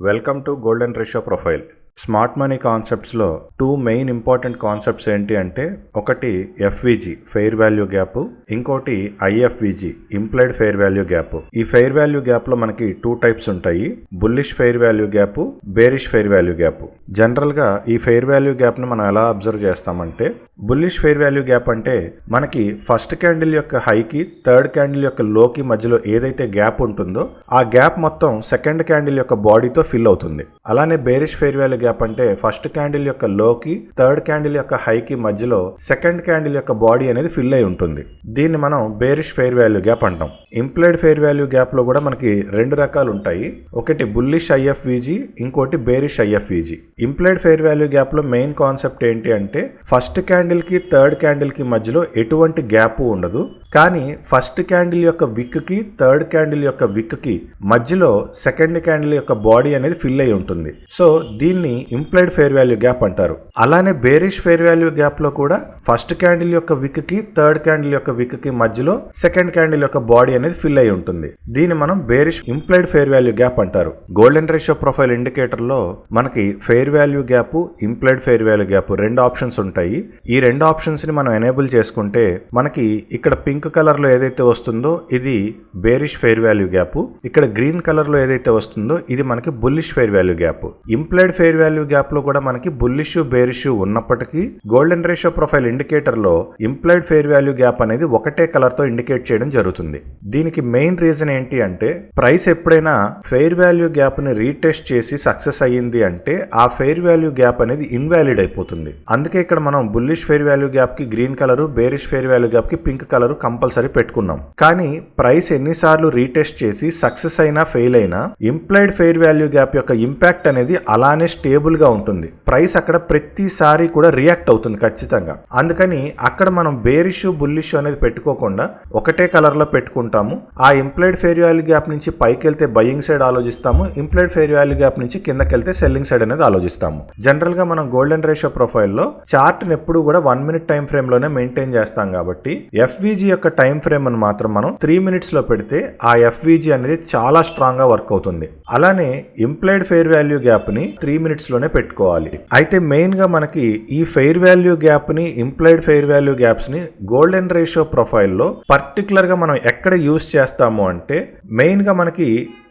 Welcome to golden ratio profile. Smart money కాన్సెప్ట్స్లో two main important concepts ఏంటి అంటే, ఒకటి ఎఫ్విజి ఫెయిర్ వాల్యూ గ్యాప్, ఇంకోటి IFVG implied fair value gap. ఈ fair value గ్యాప్లో మనకి టూ టైప్స్ ఉంటాయి, bullish fair value gap, bearish fair value gap. జనరల్గా ఈ ఫెయిర్ వాల్యూ గ్యాప్ను మనం ఎలా అబ్జర్వ్ చేస్తామంటే, బుల్లిష్ ఫెయిర్ వాల్యూ గ్యాప్ అంటే మనకి ఫస్ట్ క్యాండిల్ యొక్క హైకి థర్డ్ క్యాండిల్ యొక్క లోకి మధ్యలో ఏదైతే గ్యాప్ ఉంటుందో ఆ గ్యాప్ మొత్తం సెకండ్ క్యాండిల్ యొక్క బాడీతో ఫిల్ అవుతుంది. అలానే బేరిష్ ఫెయిర్ వాల్యూ గ్యాప్ అంటే ఫస్ట్ క్యాండిల్ యొక్క లోకి థర్డ్ క్యాండిల్ యొక్క హైకి మధ్యలో సెకండ్ క్యాండిల్ యొక్క బాడీ అనేది ఫిల్ అయి ఉంటుంది. దీన్ని మనం బేరిష్ ఫెయిర్ వాల్యూ గ్యాప్ అంటాం. ఇంప్లైడ్ ఫెయిర్ వాల్యూ గ్యాప్ లో కూడా మనకి రెండు రకాలు ఉంటాయి, ఒకటి బుల్లిష్ ఐఎఫ్విజి, ఇంకోటి bearish IFVG. Implied fair value gap లో మెయిన్ కాన్సెప్ట్ ఏంటి అంటే, ఫస్ట్ క్యాండిల్ కి థర్డ్ క్యాండిల్ కి మధ్యలో ఎటువంటి గ్యాప్ ఉండదు, కానీ ఫస్ట్ క్యాండిల్ యొక్క విక్ కి థర్డ్ క్యాండిల్ యొక్క విక్ కి మధ్యలో సెకండ్ క్యాండిల్ యొక్క బాడీ అనేది ఫిల్ అయి ఉంటుంది. సో దీన్ని ఇంప్లైడ్ ఫెయిర్ వాల్యూ గ్యాప్ అంటారు. అలానే బేరిష్ ఫెయిర్ వాల్యూ గ్యాప్ లో కూడా ఫస్ట్ క్యాండిల్ యొక్క విక్ కి థర్డ్ క్యాండిల్ యొక్క విక్ కి మధ్యలో సెకండ్ క్యాండిల్ యొక్క బాడీ అనేది ఫిల్ అయి ఉంటుంది. దీన్ని మనం bearish implied fair value gap అంటారు. గోల్డెన్ రేషియో ప్రొఫైల్ ఇండికేటర్ లో మనకి fair value gap, implied fair value gap రెండు ఆప్షన్స్ ఉంటాయి. ఈ రెండు ఆప్షన్స్ ని మనం ఎనేబుల్ చేసుకుంటే మనకి ఇక్కడ పింక్ కలర్ లో ఏదైతే వస్తుందో ఇది బేరిష్ ఫెయిర్ వాల్యూ గ్యాప్, ఇక్కడ గ్రీన్ కలర్ లో ఏదైతే వస్తుందో ఇది మనకి bullish fair value gap. Implied fair value gap లో కూడా మనకి బుల్లిష్ బేరిష్ ఉన్నప్పటికీ గోల్డెన్ రేషియో ప్రొఫైల్ ఇండికేటర్ లో ఇంప్లైడ్ ఫెయిర్ వాల్యూ గ్యాప్ అనేది ఒకటే కలర్ తో ఇండికేట్ చేయడం జరుగుతుంది. దీనికి మెయిన్ రీజన్ ఏంటి అంటే, ప్రైస్ ఎప్పుడైనా ఫెయిర్ వాల్యూ గ్యాప్ ని రీటెస్ట్ చేసి సక్సెస్ అయ్యింది అంటే ఆ ఫెయిర్ వాల్యూ గ్యాప్ అనేది ఇన్వాలిడ్ అయిపోతుంది. అందుకే ఇక్కడ మనం బుల్లిష్ ఫెయిర్ వాల్యూ గ్యాప్ కి green colour, bearish fair value gap కి పింక్ కలర్ కంపల్సరీ పెట్టుకున్నాం. కానీ ప్రైస్ ఎన్నిసార్లు రీటెస్ట్ చేసి సక్సెస్ అయినా ఫెయిల్ అయినా ఇంప్లైడ్ ఫెయిర్ వాల్యూ గ్యాప్ యొక్క ఇంపాక్ట్ అనేది అలానే స్టేబుల్ గా ఉంటుంది. ప్రైస్ అక్కడ ప్రతిసారి కూడా రియాక్ట్ అవుతుంది ఖచ్చితంగా. అందుకని అక్కడ మనం బేరిష్ బుల్లిష్ అనేది పెట్టుకోకుండా ఒకటే కలర్ లో పెట్టుకుంటాము. ఆ ఇంప్లైడ్ ఫెయిర్ వాల్యూ గ్యాప్ నుంచి పైకి వెళ్తే బయింగ్ సైడ్ ఆలోచిస్తాము, ఇంప్లైడ్ ఫెయిర్ వాల్యూ గ్యాప్ నుంచి కిందకి వెళ్తే సెల్లింగ్ సైడ్ అనేది ఆలోచిస్తాము. జనరల్ గా మనం గోల్డెన్ రేషియో ప్రొఫైల్ లో చార్ట్ ని ఎప్పుడు కూడా 1 minute టైం ఫ్రేమ్ లోనే మెయింటైన్ చేస్తాం కాబట్టి ఎఫ్విజి యొక్క టైం ఫ్రేమ్ అని మాత్రం మనం 3 minutes లో పెడితే ఆ ఎఫ్విజి అనేది చాలా స్ట్రాంగ్ గా వర్క్ అవుతుంది. అలానే ఇంప్లైడ్ ఫెయిర్ వాల్యూ గ్యాప్ ని 3 minutes లోనే పెట్టుకోవాలి. అయితే మెయిన్ గా మనకి ఈ ఫెయిర్ వాల్యూ గ్యాప్ ని, ఇంప్లైడ్ ఫెయిర్ వాల్యూ గ్యాప్స్ ని గోల్డెన్ రేషియో ప్రొఫైల్ లో పర్టికులర్ గా మనం ఎక్కడ యూజ్ చేస్తాము అంటే, మెయిన్ గా మనకి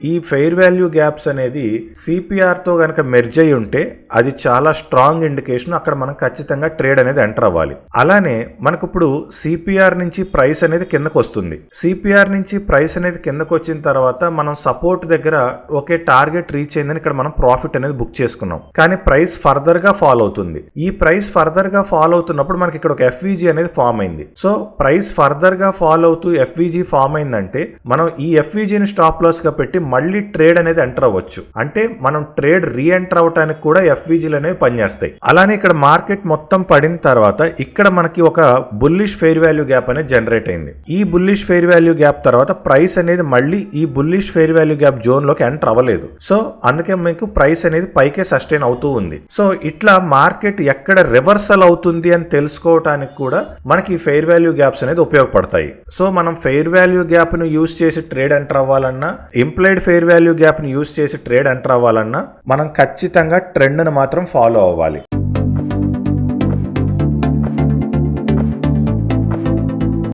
ఈ ఫెయిర్ వాల్యూ గ్యాప్స్ అనేది సిపిఆర్ తో గనక మెర్జ్ అయి ఉంటే అది చాలా స్ట్రాంగ్ ఇండికేషన్, అక్కడ మనం ఖచ్చితంగా ట్రేడ్ అనేది ఎంటర్ అవ్వాలి. అలానే మనకు ఇప్పుడు సిపిఆర్ నుంచి ప్రైస్ అనేది కిందకు వస్తుంది. సిపిఆర్ నుంచి ప్రైస్ అనేది కిందకు వచ్చిన తర్వాత మనం సపోర్ట్ దగ్గర ఒకే టార్గెట్ రీచ్ అయిందని ఇక్కడ మనం ప్రాఫిట్ అనేది బుక్ చేసుకున్నాం. కానీ ప్రైస్ ఫర్దర్ గా ఫాల్ అవుతుంది. ఈ ప్రైస్ ఫర్దర్ గా ఫాల్ అవుతున్నప్పుడు మనకి ఇక్కడ ఒక ఎఫ్విజి అనేది ఫామ్ అయింది. సో ప్రైస్ ఫర్దర్ గా ఫాల్ అవుతూ ఎఫ్విజి ఫామ్ అయిందంటే మనం ఈ ఎఫ్విజిని స్టాప్ లాస్ గా పెట్టి మళ్ళీ ట్రేడ్ అనేది ఎంటర్ అవ్వచ్చు. అంటే మనం ట్రేడ్ రీ ఎంటర్ అవడానికి కూడా ఎఫ్విజిలు అనేవి పనిచేస్తాయి. అలానే ఇక్కడ మార్కెట్ మొత్తం పడిన తర్వాత ఇక్కడ మనకి ఒక బుల్లిష్ ఫెయిర్ వాల్యూ గ్యాప్ అనేది జనరేట్ అయింది. ఈ బుల్లిష్ ఫెయిర్ వాల్యూ గ్యాప్ తర్వాత ప్రైస్ అనేది మళ్ళీ ఈ bullish fair value gap zone లోకి ఎంటర్ అవ్వలేదు. సో అందుకే మీకు ప్రైస్ అనేది పైకే సస్టైన్ అవుతూ ఉంది. సో ఇట్లా మార్కెట్ ఎక్కడ రివర్సల్ అవుతుంది అని తెలుసుకోవడానికి కూడా మనకి ఫెయిర్ వాల్యూ గ్యాప్స్ అనేది ఉపయోగపడతాయి. సో మనం ఫెయిర్ వాల్యూ గ్యాప్ ను యూజ్ చేసి ట్రేడ్ ఎంటర్ అవ్వాలన్నా, ఇంప్లైడ్ ఫెయిర్ వాల్యూ గ్యాప్ ని యూజ్ చేసి ట్రేడ్ ఎంటర్ అవ్వాలన్నా మనం ఖచ్చితంగా ట్రెండ్ ను మాత్రం ఫాలో అవ్వాలి.